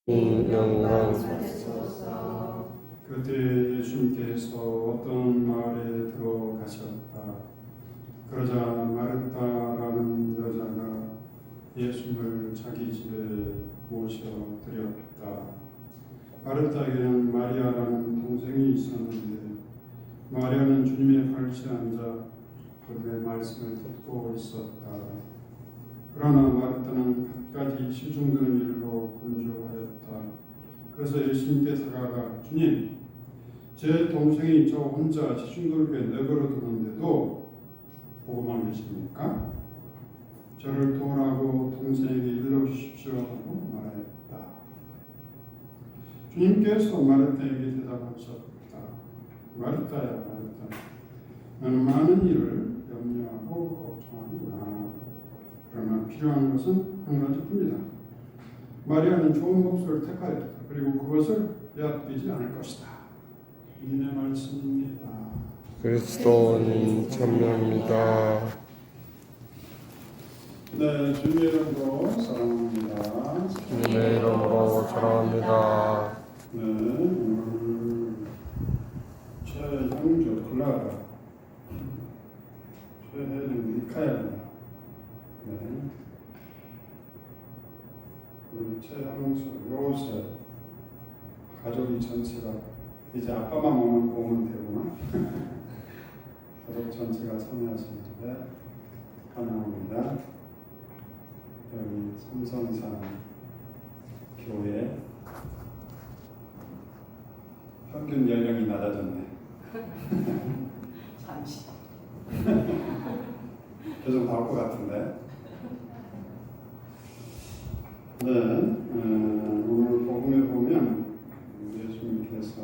영광. 그때 예수님께서 어떤 마을에 들어가셨다. 그러자 마르다라는 여자가 예수님을 자기 집에 모셔드렸다. 마르다에게는 마리아라는 동생이 있었는데 마리아는 주님의 발치에 앉아 그의 말씀을 듣고 있었다. 그러나 마르다는 갖가지 시중드는 일로 분주하였다. 그래서 예수님께 다가가 주님, 제 동생이 저 혼자 시중돌게 내버려 두는데도 보고만 계십니까? 저를 도우라고 동생에게 일러주십시오 하고 말했다. 주님께서 마르다에게 대답하셨다. 마르다야 마르다, 너는 많은 일을 염려하고 걱정하구나. 그러나 필요한 것은 한 가지뿐이다. 마리아는 좋은 목소리를 택하였다. 그리고 그것을 빼앗기지 않을 것이다. 주님의 말씀입니다. 그리스도님 참여합니다. 네, 주님의 이름으로 사랑합니다. 주님의 이름으로 사랑합니다. 네, 오늘 최형주 클라라, 최혜정 미카엘, 네, 우리 최형수 요새 가족이 전체가 이제 아빠만 오면 되구나. 가족 전체가 참여하시는데 환영합니다. 여기 삼성산 교회 평균 연령이 낮아졌네. 잠시. 계속 나올 것 같은데. 네, 오늘 복음에 보면 예수님께서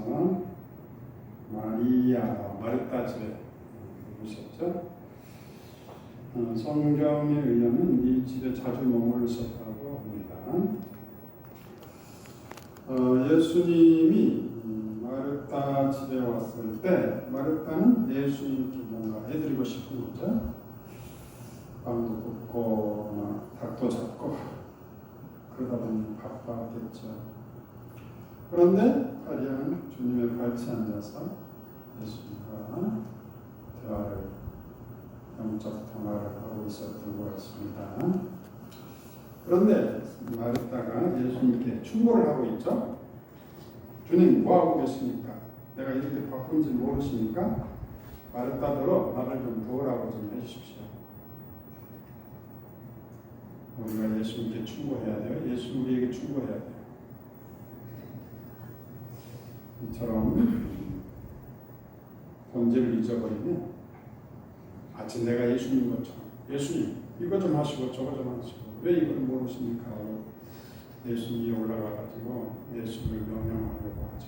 마리아, 마르다 집에 오셨죠. 성경에 의하면 이 집에 자주 머물렀었다고 합니다. 예수님이 마르다 집에 왔을 때 마르다는 예수님께 뭔가 해드리고 싶은 거죠. 빵도 굽고 닭도 잡고 그러다 보니 바빴겠죠. 그런데 마리아는 주님의 발치에 앉아서 예수님과 영적 대화를 하고 있었던 것 같습니다. 그런데 마르다가 예수님께 충고를 하고 있죠. 주님 뭐하고 계십니까? 내가 이렇게 바쁜지 모르십니까? 마르다더러 나를 좀 도우라고 좀 해주십시오. 우리가 예수님께 충고해야 돼요. 예수 우리에게 충고해야 돼요. 이처럼 본질을 잊어버리면 마치 내가 예수님 것처럼 예수님 이거 좀 하시고 저거 좀 하시고 왜 이걸 모르십니까? 예수님이 올라가가지고 예수님을 명령하려고 하죠.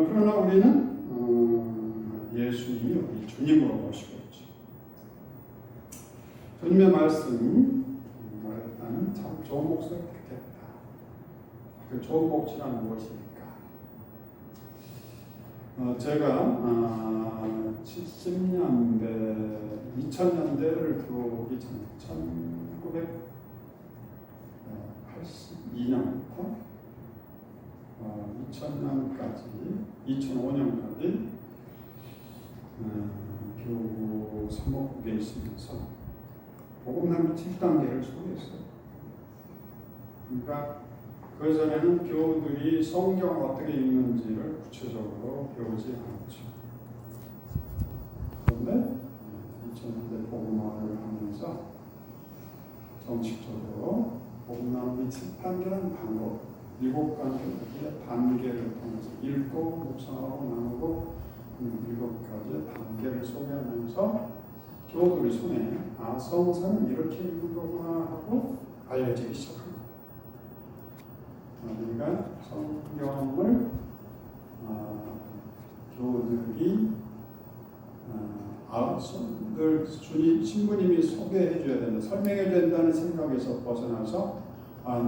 그러나 우리는 예수님이 우리 주님으로 모시고 있죠. 주님의 말씀 말했다는 참 좋은 목소리를 택했다. 그 좋은 목소리란 무엇입니까? 제가 70년대, 2000년대를 들어오기 전 1982년부터 2000년까지 2005년까지 교구 사목국에 있으면서 복음나무 7단계를 소개했어요. 그러니까 그 전에는 교우들이 성경을 어떻게 읽는지를 구체적으로 배우지 않았죠. 그런데 2000년대 복음화를 하면서 정식적으로 복음나무 7단계라는 방법, 7가지 단계를 통해서 읽고 묵상하고 나누고 7가지 단계를 소개하면서 교우들의 손에 성서는 이렇게 읽는 거구나 하고 알려지기 시작합니다. 그러니까 성경을 교우들이 주님 신부님이 소개해 줘야 된다, 설명해 줘야 된다는 생각에서 벗어나서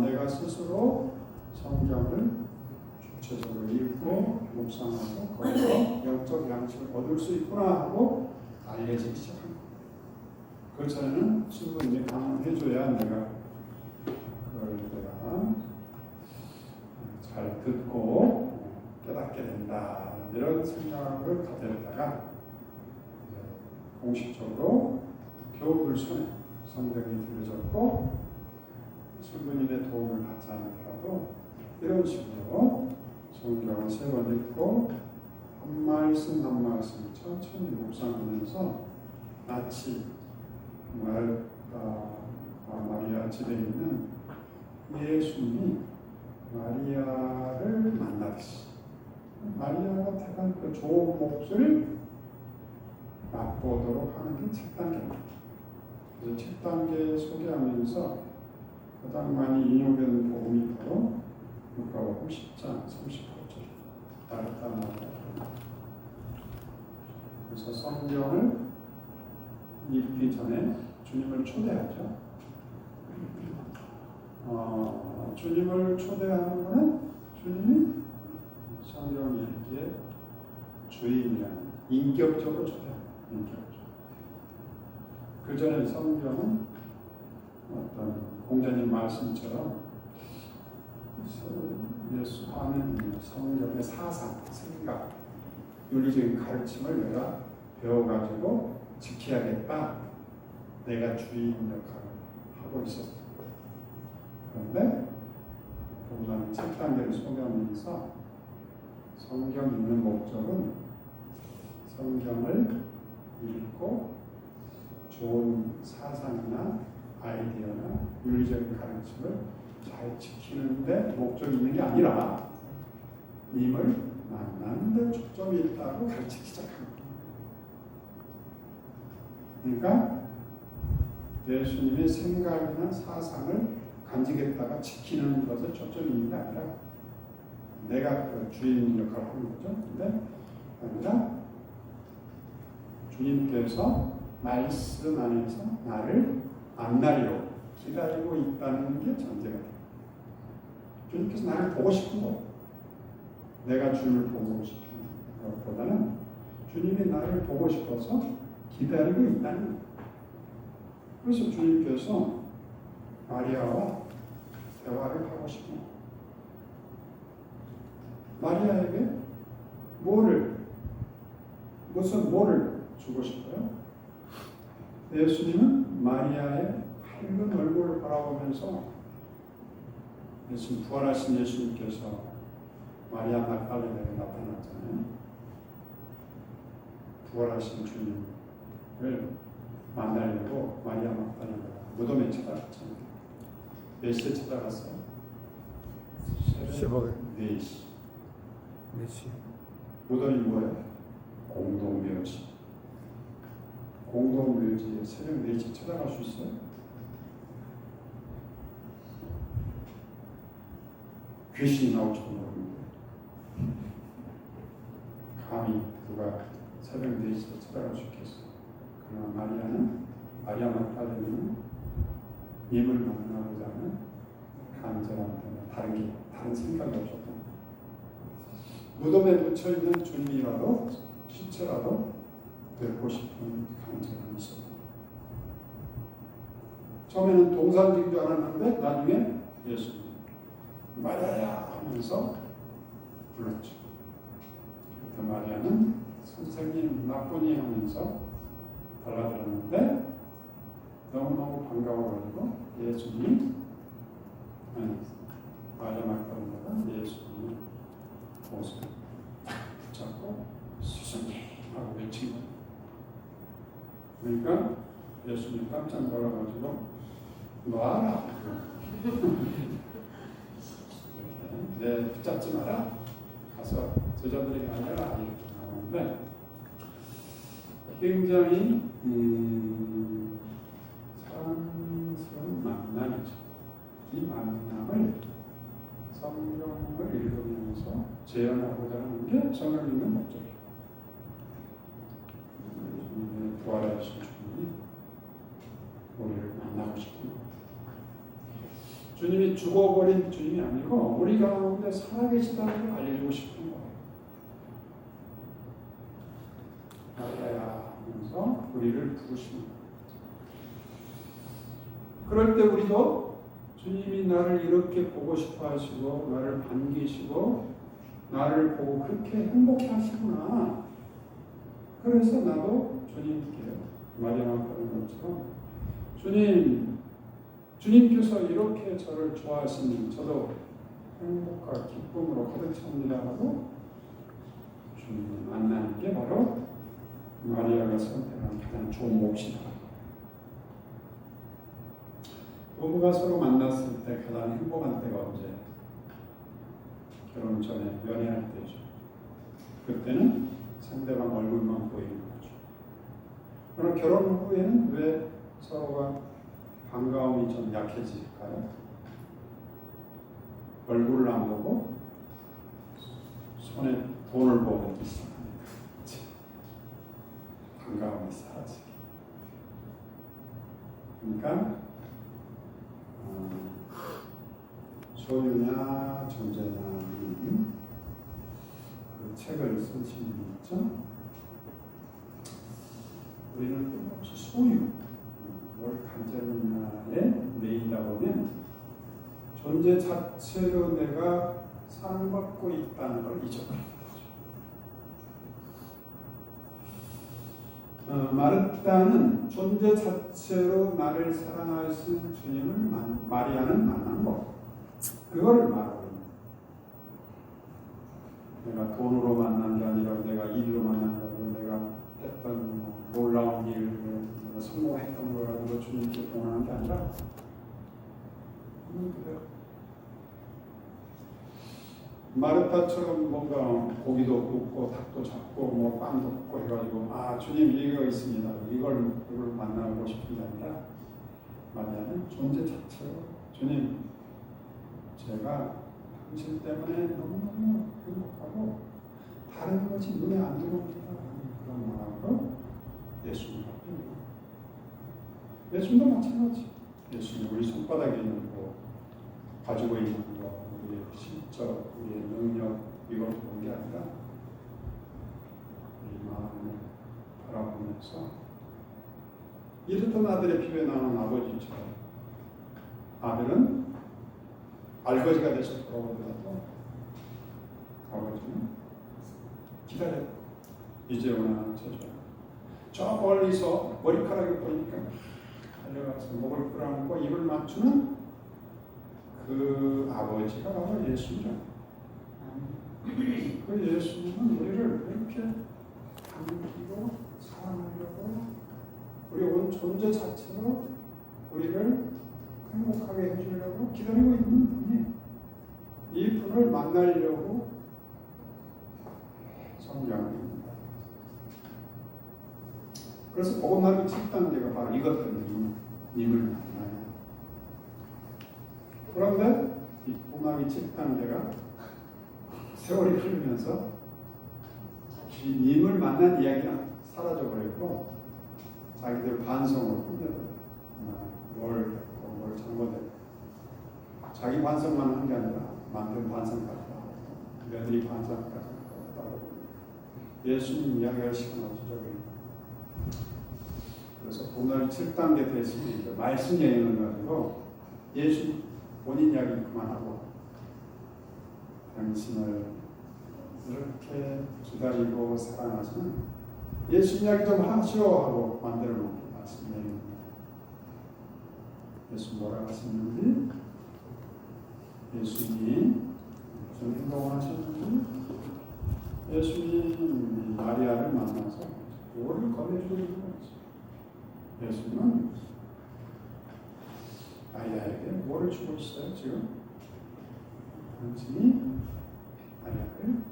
내가 스스로 성경을 구체적으로 읽고 묵상하고 거기서 영적 양식을 얻을 수 있구나 하고 알려지기 시작합니다. 그 전에는 신부님이 강론해 줘야 내가 그걸 내가 잘 듣고 깨닫게 된다. 이런 생각을 가졌다가 공식적으로 교우들 손에 성경이 들려졌고 성부님의 도움을 받지 않더라도 이런 식으로 성경을 세 번 읽고 한 말씀 한 말씀 천천히 묵상하면서 마치 마리아 집에 있는 예수님이 마리아를 만나듯이 마리아가 택한 그 좋은 몫을 맛보도록 하는 게 첫 단계입니다. 그래서 첫 단계 소개하면서 가장 많이 인용된 복음이 바로 누가복음 10장 38절 마르타 마리아. 그래서 성경을 읽기 전에 주님을 초대하죠. 주님을 초대하는 것은 주님이 성경 읽기의 주인이라는 인격적으로 초대합니다. 인격적으로. 그 전에 성경은 어떤 공자님 말씀처럼 예수 하는 성경의 사상, 생각, 윤리적인 가르침을 내가 배워가지고 지켜야겠다. 내가 주인 역할을 하고 있었어. 그런데 보면 첫 단계를 소개하면서 성경 읽는 목적은 성경을 읽고 좋은 사상이나 아이디어나 윤리적인 가르침을 잘 지키는데 목적이 있는 게 아니라 님을 만나는 데 초점이 있다고 가르치기 시작합니다. 그러니까 예수님의 생각이나 사상을 간직했다가 지키는 것에 초점이 있는 게 아니라 내가 그 주인 역할을 하는 거죠. 근데 아니라 주님께서 말씀 안에서 나를 만나려 기다리고 있다는 게 전제가 됩니다. 주님께서 나를 보고 싶은 거, 내가 주님을 보고 싶은 것보다는 주님이 나를 보고 싶어서 기다리고 있다는 거예요. 그래서 주님께서 마리아와 대화를 하고 싶은 거예요. 마리아에게 무슨 뭐를 주고 싶어요? 예수님은 마리아의 밝은 얼굴을 바라보면서 예수님, 부활하신 예수님께서 마리아 막달레나에게 나타났잖아요. 부활하신 주님을 만나려고 마리아 막달레나가 무덤에 찾아갔잖아요. 몇 시에 찾아갔어요? 새벽에 4시. 4시. 무덤이 뭐예요? 공동묘지. 공동묘지에 새벽 4시 찾아갈 수 있어요? 귀신이 나올지도 모르는데 감히 누가 새벽 4시에 찾아갈 수 있겠어요? 그러나 마리아 막달레나는 님을 만나고자 하는 간절함 때문에 다른 생각이 없었던 거예요. 무덤에 묻혀있는 주님이라도 시체라도 뵙고 싶은 간절함이 있었던 거예요. 처음에는 동산직인 줄 알았는데 나중에 예수님 마리아야 하면서 불렀죠. 그때 마리아는 선생님 나쁘니 하면서 달라들었는데 너무너무 반가워가지고 예수님이 마리아 막달레나가 예수님의 옷을 붙잡고 스승님 하고 외친 거예요. 그러니까 예수님 깜짝 놀라가지고 놔라. 내 붙잡지 마라. 가서 제자들에게 알려라. 이렇게 나오는데 굉장히 사랑스러운 만남이죠. 이 만남을 성경을 읽으면서 재현하고자 하는 게 성경 읽는 목적이에요. 부활하신 주님이 우리를 만나고 싶은 거예요. 주님이 죽어버린 주님이 아니고 우리 가운데 살아계시다는 걸 알려주고 싶은 거예요. 마리아야 하면서 우리를 부르시는 거예요. 그럴 때 우리도 주님이 나를 이렇게 보고 싶어 하시고 나를 반기시고 나를 보고 그렇게 행복해 하시구나. 그래서 나도 주님께 마리아가 그런 것처럼 주님께서 이렇게 저를 좋아하시니 저도 행복과 기쁨으로 가득 찹니다 하고 주님을 만나는 게 바로 마리아가 선택한 가장 좋은 몫이다. 부부가 서로 만났을 때 가장 행복한 때가 언제? 결혼 전에 연애할 때죠. 그때는 상대방 얼굴만 보이는 거죠. 그러나 결혼 후에는 왜 서로가 반가움이 좀 약해질까요? 얼굴을 안 보고 손에 돈을 보고 시작합니다. 반가움이 사라지게. 그러니까 소유냐 존재냐 그 책을 쓰신 분 있죠? 우리는 끊임없이 소유 뭘 가졌느냐에 매이다 보면 존재 자체로 내가 사랑받고 있다는 걸 잊어버립니다. 마르다는 존재 자체로 나를 사랑하신 주님을 마리아는 만난 것. 그걸 말하고 있는 내가 돈으로 만난 게 아니라 내가 일로 만난 게 아니라 내가 했던 놀라운 일, 내가 성공했던 걸 가지고 주님께 공헌한 게 아니라 그대로 마르타처럼 뭔가 고기도 굽고 닭도 잡고 뭐 빵도 굽고 해가지고 주님 이거 있습니다. 이걸 만나고 싶은 게 아니라 마리아는 존재 자체로 주님 제가 당신 때문에 너무너무 행복하고 다른 것이 눈에 안 들어옵니다. 그런 마음으로 예수님 앞에 예수님도 마찬가지. 예수님 우리 손바닥에 있는 거 가지고 있는 거 우리의 실적, 우리의 능력 이걸 보는 게 아니라 우리 마음을 바라보면서 이랬던 아들의 피부에 나오는 아버지처럼 아들은 알거지가 돼서 돌아오더라도 아버지는 기다려. 이제 오나 저저 저 멀리서 머리카락이 보니까 달려가서 목을 끌어안고 입을 맞추는 그 아버지가 바로 예수죠. 그 예수님은 우리를 이렇게 반기고 사랑하려고 우리 온 존재 자체로 우리를 행복하게 해주려고 기다리고 있는 분이 이 분을 만나려고 성장합니다. 그래서 복음나무 7단계가 바로 이것들입니다. 님을 만나요. 그런데 이 복음나무 7단계가 세월이 흐르면서 님을 만난 이야기가 사라져버렸고 자기들 반성으로 끝내버려요. 뭘 했고 뭘 잘못했고 자기 반성만 한 게 아니라 남편 반성까지 하고 며느리 반성까지 하고 예수님 이야기할 시간 없죠. 그래서 오늘 7단계 됐으니 말씀 여행을 가지고 예수 본인 이야기 그만하고 당신을 이렇게 기다리고 사랑하시는 예수 이야기 좀 하시오 하고 만들어 놓은 말씀 여행입니다. 예수 뭐라고 하셨는지 예수님 무슨 행동을 하셨는지 예수님 마리아를 만나서 뭐를 건네주고 있는 거지. 예수님은 마리아에게 뭐를 주고 있어요 지금? 당신이 마리아를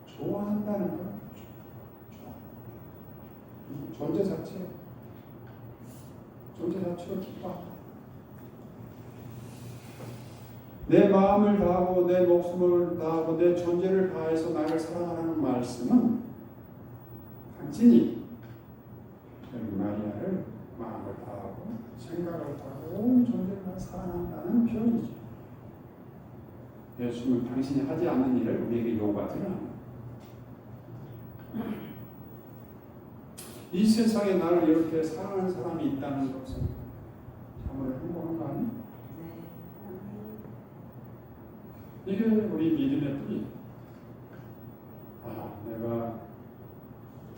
좋아한다는 걸 존재 자체로 기뻐한다. 내 마음을 다하고 내 목숨을 다하고 내 존재를 다해서 나를 사랑하는 말씀은 당신이 마리아를 마음을 다하고 생각을 다하고 온 존재를 사랑한다는 표현이죠. 예수님은 당신이 하지 않는 일을 우리에게 요구하지는 않아요. 이 세상에 나를 이렇게 사랑하는 사람이 있다는 것은 참으로 행복한 거 아니에요? 이게 우리 믿음의 뿌리. 내가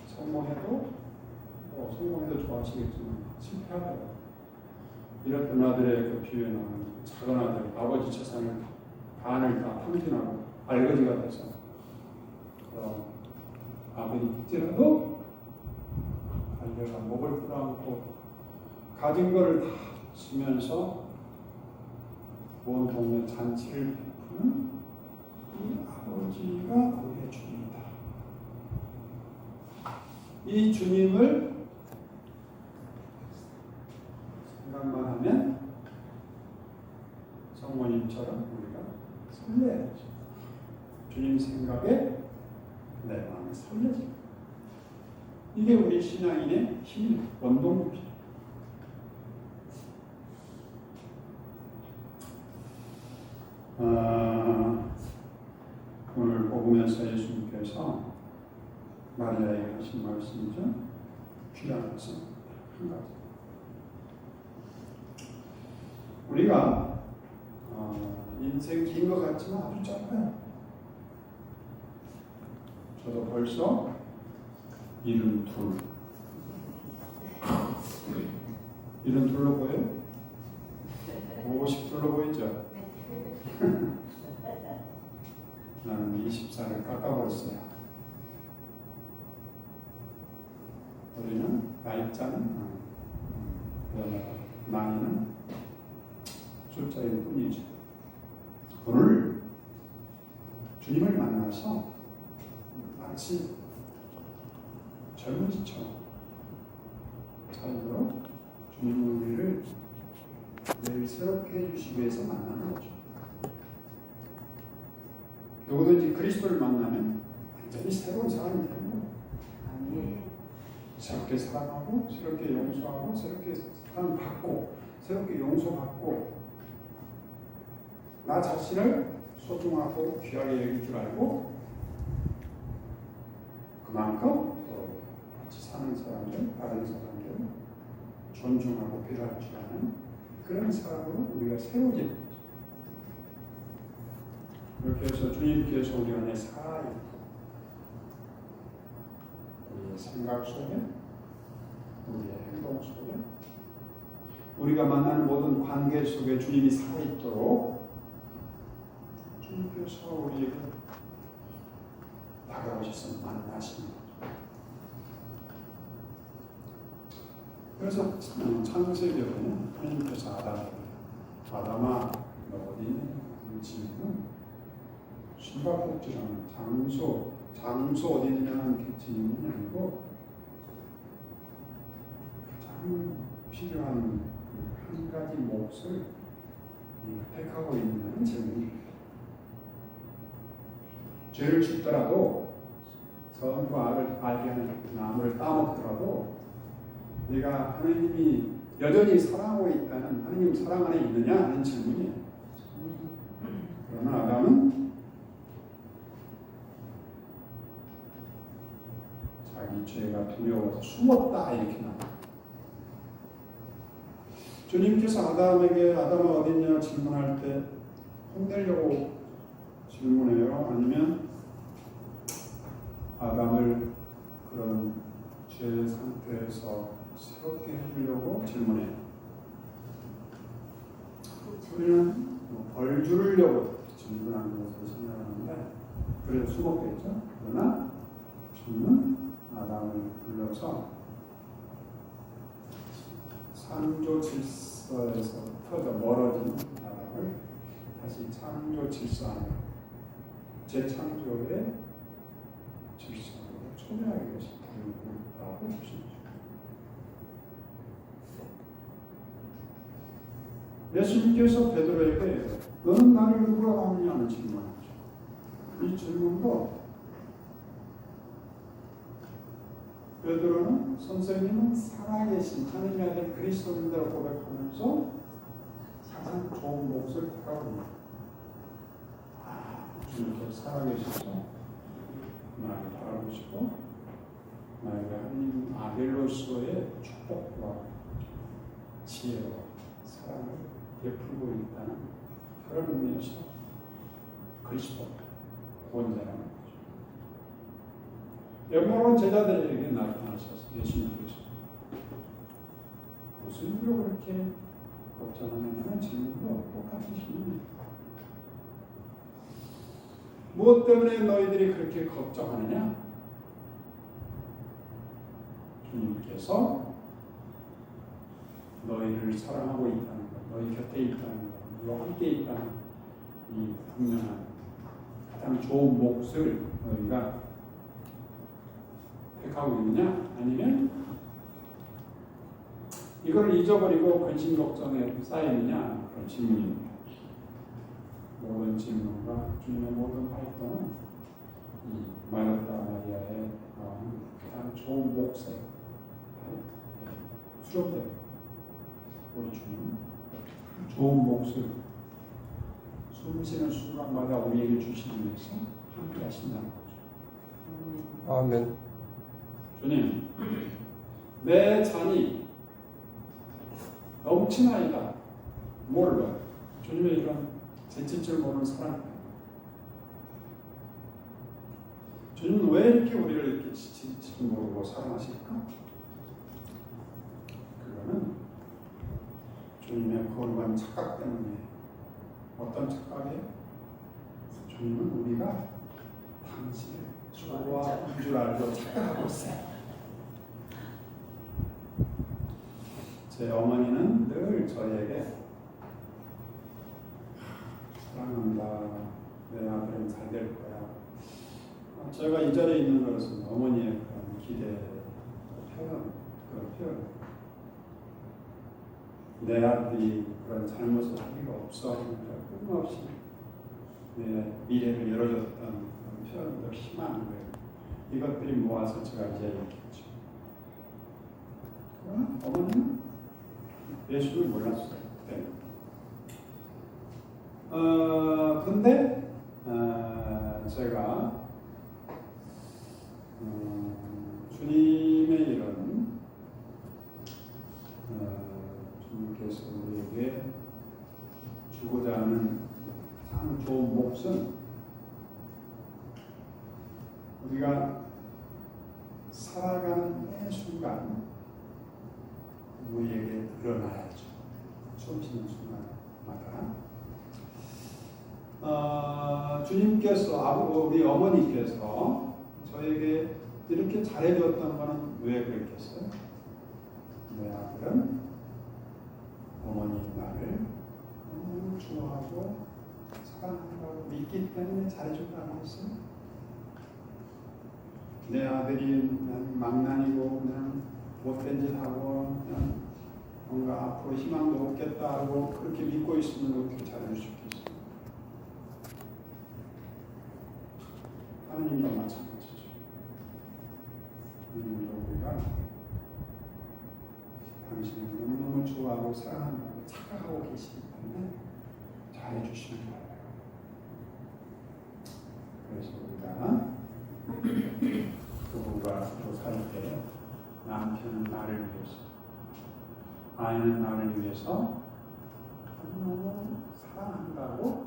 성공해도 좋아하시겠지만 실패하다가 이랬던 아들의 그 비유에 나오는 작은 아들, 아버지 재산을 반을 다 탕진하고 알거지가 돼서 아버지 죽더라도 달려가 목을 끌어안고 가진 거를 다 쓰면서 온 동네 잔치를 베푸는 이 아버지가 우리의 주님이다. 이 주님을 생각만 하면 성모님처럼 우리가 설레야죠. 주님 생각에 내 마음이 설레지. 이게 우리 신앙인의 힘, 원동력이죠. 오늘 복음에서 예수님께서 마리아에게 하신 말씀이죠. 귀한 말씀 한 가지. 우리가 인생 긴 것 같지만 아주 짧아요. 저도 벌써 72. 72로 보여요? 52로 보이죠? 나는 24를 깎아버렸어요. 우리는 나이자는 나이는 숫자일 뿐이죠. 오늘 주님을 만나서 마치 젊은이처럼 삶으로 주님은 우리를 매일 새롭게 해주시기 위해서 만나는 거죠. 누구든지 그리스도를 만나면 완전히 새로운 사람이 되는 거예요. 새롭게 사랑하고, 새롭게 용서하고, 새롭게 사랑받고, 새롭게 용서받고, 나 자신을 소중하고 귀하게 여길 줄 알고, 그만큼 같이 사는 사람들, 다른 사람들 존중하고 배려할 줄 아는 그런 사람으로 우리가 새로워지는 거죠. 이렇게 해서 주님께서 우리 안에 살아있고, 우리의 생각 속에, 우리의 행동 속에, 우리가 만나는 모든 관계 속에 주님이 살아있도록 주님께서 우리에게 다가오셔서 만나시는 거죠. 그래서 창세기에는 하나님께서 아담아 너 어디 있느냐? 질문 숨바꼭질하는 장소 어디 있느냐는 질문이 아니고 가장 필요한 한 가지 몫을 택하고 있느냐는 질문입니다. 죄를 짓더라도 선과 악을 알게 하는 나무를 따먹더라도 네가 하나님이 여전히 사랑하고 있다는 하나님 사랑 안에 있느냐 하는 질문이에요. 그러나 아담은 자기 죄가 두려워서 숨었다 이렇게 나와요. 주님께서 아담아 어딨냐 질문할 때 혼내려고 질문해요? 아니면 아담을 그런 죄 상태에서 새롭게 해주려고 질문해요? 우리는 벌 주려고 질문하는 것을 생각하는데 그래서 숨었겠죠? 그러나 주님은 아담을 불러서 창조 질서에서 터져 멀어진 아담을 다시 창조 질서 안에 재창조의 질서로 초대하기 위해서 부르고 있다고 예수님께서 베드로에게 너는 나를 누구라고 하느냐는 질문하죠. 이 질문도 베드로는 선생님은 살아계신 하나님의 아들 그리스도인이라고 고백하면서 가장 좋은 몫을 택하고 있다. 주님께서 살아계셔서 나를 바라보시고 나에게 하나님 아들로서의 축복과 지혜와 사랑을 베풀고 있다는 그런 의미에서 그리스도 구원자라는 거죠. 영광은 제자들에게 나타나셨어요. 예수님께서. 무슨 일로 그렇게 걱정하느냐는 질문도 똑같은 질문이에요. 무엇 때문에 너희들이 그렇게 걱정하느냐? 주님께서 너희를 사랑하고 있다는 것, 너희 곁에 있다는 것, 너희와 함께 있다는 이 분명한 가장 좋은 몫을 너희가 택하고 있느냐? 아니면 이걸 잊어버리고 근심 걱정에 쌓이느냐? 그런 질문입니다. 모든 질문과 주님의 모든 활동은 이 마르타 마리아의 가장 좋은 몫에 수렴됩니다. 우리 주님 좋은 몫을 숨쉬는 순간마다 우리에게 주시기 위해서 함께 하신다는 거죠. 아멘. 주님, 내 잔이 넘치나이다. 몰라. 주님의 이런 제칠 줄 모르는 사랑. 주님은 왜 이렇게 우리를 이렇게 지칠 모르고 사랑하실까? 그거는 주님의 거룩한 착각 때문에. 어떤 착각이에요? 주님은 우리가 당신을 좋아하는 줄 알고 착각하고 있어요. 제 어머니는 늘 저에게 사랑한다. 내 아들은 잘 될 거야. 제가 이 자리에 있는 것은 어머니의 그런 기대 표현, 그런 표현. 내 아들이 그런 잘못을 할 리가 없어. 끊임없이 내 미래를 열어줬던 그런 표현들, 희망들, 이것들이 모아서 제가 이제 얘기했죠. 그러나 어머니는 예수를 몰랐어요. 그때. 근데 제가 주님의 이런 주님께서 우리에게 주고자 하는 가장 좋은 몫은 우리가 살아가는 매 순간 우리에게 드러나야죠. 숨쉬는 순간마다. 주님께서, 우리 어머니께서 저에게 이렇게 잘해줬던 거는 왜 그랬겠어요? 내 아들은 어머니 나를 너무 좋아하고 사랑한다고 믿기 때문에 잘해줬다는 것은 내 아들이 그냥 망난이고 그냥 못된 짓 하고 그냥 뭔가 앞으로 희망도 없겠다 하고 그렇게 믿고 있으면 어떻게 잘해줄 수 있겠어요? 하나님과 마찬가지죠. 하나님도 우리가 당신을 너무너무 좋아하고 사랑한다고 착각하고 계시기 때문에 잘해주시는 거예요. 그래서 우리가 부부가 서로 살 때 남편은 나를 위해서, 아이는 나를 위해서 너무 사랑한다고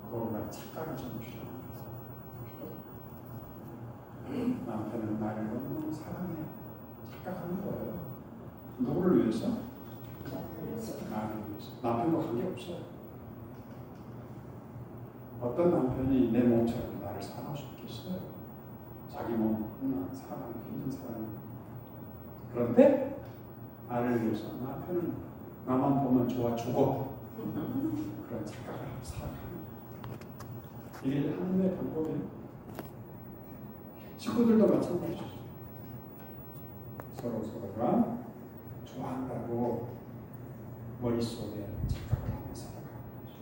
그거가 착각이 좀 필요합니다. 남편은 나를 너무 사랑해. 착각하는 거예요. 누구를 위해서? 나를 위해서. 남편과 관계없어요. 어떤 남편이 내 몸처럼 나를 사랑할 수 있겠어요? 자기 몸은 사랑하기 힘든 사람. 그런데 나를 위해서 남편은 나만 보면 좋아 죽어. 그런 착각을 하고 살아가는 거예요. 이게 하나님의 방법이에요. 식구들도 마찬가지죠. 서로가 좋아한다고 머릿속에 착각을 하고 살아가는 거죠.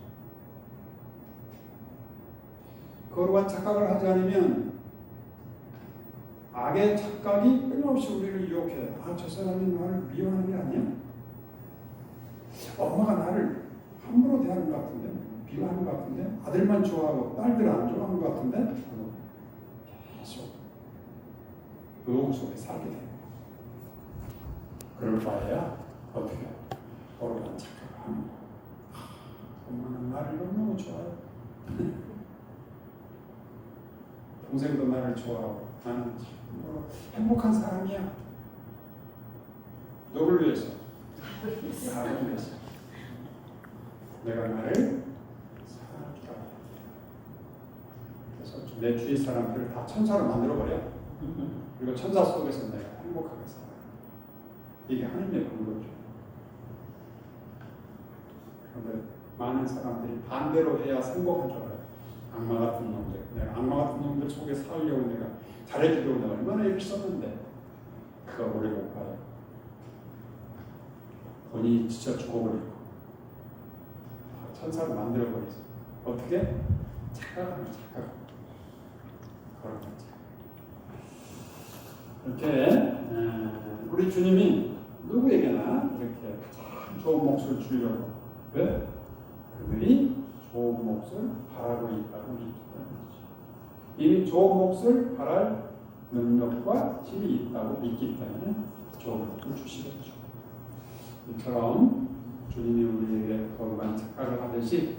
거룩한 착각을 하지 않으면 악의 착각이 끊임없이 우리를 유혹해. 저 사람이 나를 미워하는 게 아니야? 엄마가 나를 함부로 대하는 것 같은데, 비호하는 것 같은데, 아들만 좋아하고 딸들 안 좋아하는 것 같은데, 계속 의혹 속에 살게 돼요. 그럴 바에야 어떻게 거룩한 착각을 하는 거야. 엄마는 나를 너무 좋아해. 동생도 나를 좋아하고 나는 참 행복한 사람이야. 누굴 위해서? 나를 위해서. 내가 나를 사랑하니까. 그래서 내 주위 사람들을 다 천사로 만들어버려. 그리고 천사 속에서 내가 행복하게 살아. 이게 하나님의 방법이죠. 그런데 많은 사람들이 반대로 해야 행복한 줄 알아요. 악마 같은 놈들. 내가 악마 같은 놈들 속에 살려고 내가 잘해주려고 내가 얼마나 애를 썼는데 그거 오래 못 가요. 본인이 진짜 죽어버리고 천사를 만들어버리죠. 어떻게? 착각하는 착각. 그런 거죠. 이렇게 우리 주님이 누구에게나 이렇게 참 좋은 몫을 주려고. 왜? 그들이 좋은 몫을 바라고 있다고 믿기 때문이죠. 이미 좋은 몫을 바랄 능력과 힘이 있다고 믿기 때문에 좋은 몫을 주시겠죠. 이처럼 주님이 우리에게 거룩한 착각을 하듯이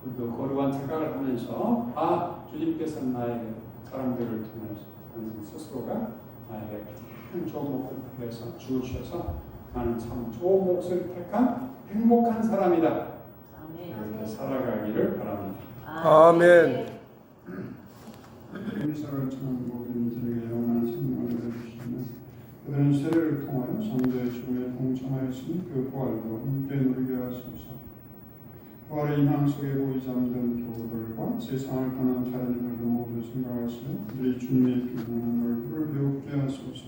우리도 거룩한 착각을 하면서 주님께서 나에게 사람들을 통해서 당신 스스로가 나에게 큰 좋은 몫을 위해서 주셔서 나는 참 좋은 몫을 택한 행복한 사람이다. 이렇게 살아가기를 바랍니다. 아멘. 미사를 청한 모든들에게 영원한 생명을 내주시며 그들은 세례를 통하여 성도의 죽음에 동참하였으니 그 부활도 함께 누리게 하소서. 부활의 희망 속에 보이지 않는 교우들과 세상을 떠난 다른 이들도 모두 생각하시며 그들이 주님의 빛나는 얼굴을 배우게 하소서.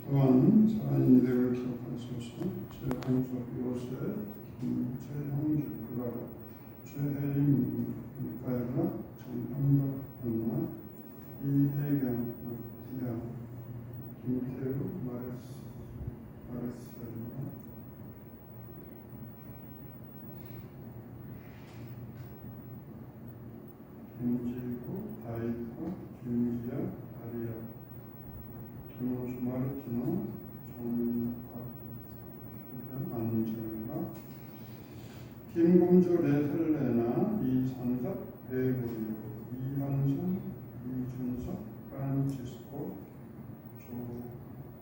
또한 살아있는 이들을 기억하소서. 제 공석 요셉, 김재형주, 그가 최혜림, 미카엘라, 정현덕, 한나, 이혜경, 마티아, 김태우, 마르셀라, 김지구, 다이카, 김지아, 아리아, 김호수, 마르티노, 정박, 안정가, 김금주, 레셀레나, 이상섭, 배구리오, 이현선, 이준석, 프란치스코,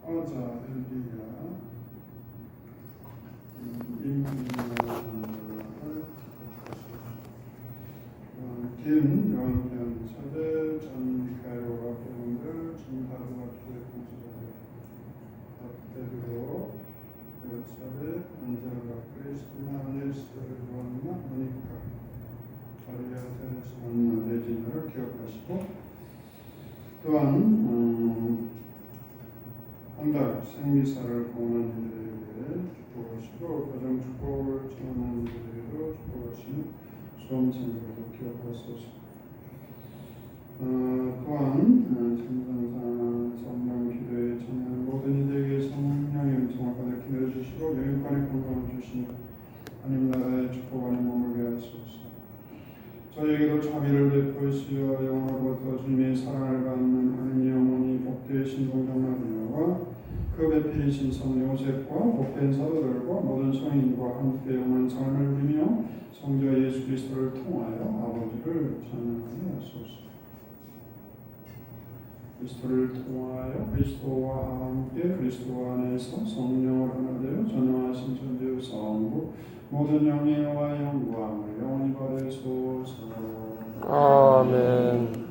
조화자, 엘리야, 김영현, 서재, 전미카엘과 배우들, 진사고학교의 공사들, 박대로, 서재, 안젤과 크리스티나, 닐스를 만나, 모니카, 마리아 테레사 안나 레지나를 기억하시고 또한 한 달 생미사를 공헌한 이들에게 축복하시고 가정 축복을 청하는 이들에게도 축복하시며 수험생들도 기억하소서. 또한 천상산 성령 기도에 참여하는 모든 이들에게 성령의 음성을 가득히 내려주시고 영육간의 건강을 주시며 하나님 나라의 축복 안에 머물게 하소서. 저에게도 자비를 베푸시어 영원으로부터 주님의 사랑을 받는 하나님의 어머니 복되신 동정 마리아와 그 배필이신 성 요셉과 복된 사도들과 모든 성인과 함께 영원한 삶을 누리며 성자 예수 그리스도를 통하여 아버지를 찬양하게 하소서. 그리스도를 통하여 그리스도와 함께 그리스도 안에서 성령을 하나 되어 전능하신 전지의 성부 모든 영예와 영광을 영원히 받으소서. 아멘.